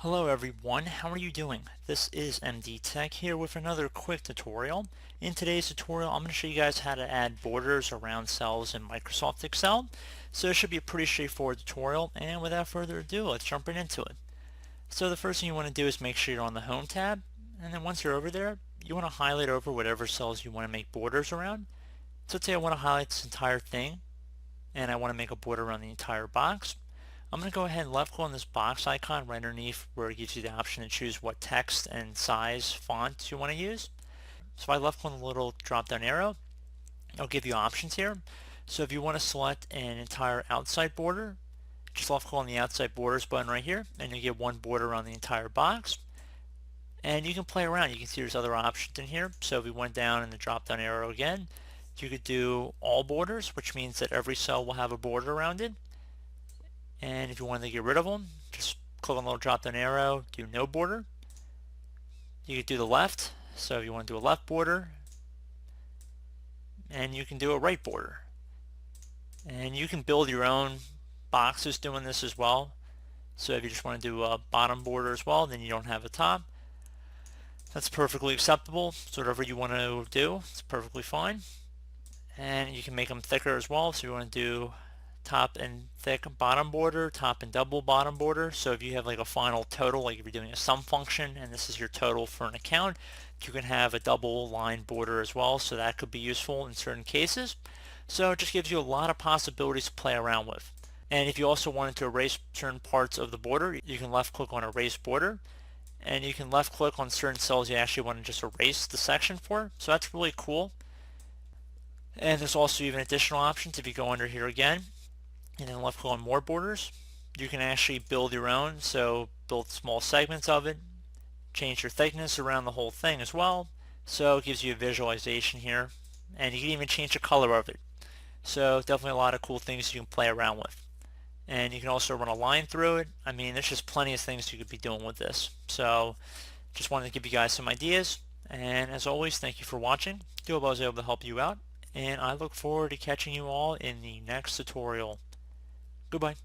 Hello everyone, how are you doing? This is MD Tech here with another quick tutorial. In today's tutorial, I'm going to show you guys how to add borders around cells in Microsoft Excel. So it should be a pretty straightforward tutorial, and without further ado, let's jump right into it. So the first thing you want to do is make sure you're on the Home tab, and then once you're over there, you want to highlight over whatever cells you want to make borders around. So let's say I want to highlight this entire thing, and I want to make a border around the entire box. I'm going to go ahead and left click on this box icon right underneath where it gives you the option to choose what text and size font you want to use. So if I left click on the little drop down arrow, it'll give you options here. So if you want to select an entire outside border, just left click on the outside borders button right here and you get one border around the entire box. And you can play around. You can see there's other options in here. So if we went down in the drop down arrow again, you could do all borders, which means that every cell will have a border around it. And if you want to get rid of them, just click on the little drop down arrow, do no border. You could do the left, so if you want to do a left border, and you can do a right border. And you can build your own boxes doing this as well. So if you just want to do a bottom border as well, then you don't have a top. That's perfectly acceptable. So whatever you want to do, it's perfectly fine. And you can make them thicker as well. So you want to do top and thick bottom border, top and double bottom border. So if you have like a final total, like if you're doing a sum function and this is your total for an account, you can have a double line border as well. So that could be useful in certain cases. So it just gives you a lot of possibilities to play around with. And if you also wanted to erase certain parts of the border, you can left click on erase border. And you can left click on certain cells you actually want to just erase the section for. So that's really cool. And there's also even additional options if you go under here again and then left click on more borders. You can actually build your own, so build small segments of it, change your thickness around the whole thing as well. So it gives you a visualization here, and you can even change the color of it. So definitely a lot of cool things you can play around with. And you can also run a line through it. I mean, there's just plenty of things you could be doing with this. So just wanted to give you guys some ideas. And as always, thank you for watching. Do hope I was able to help you out. And I look forward to catching you all in the next tutorial. Goodbye.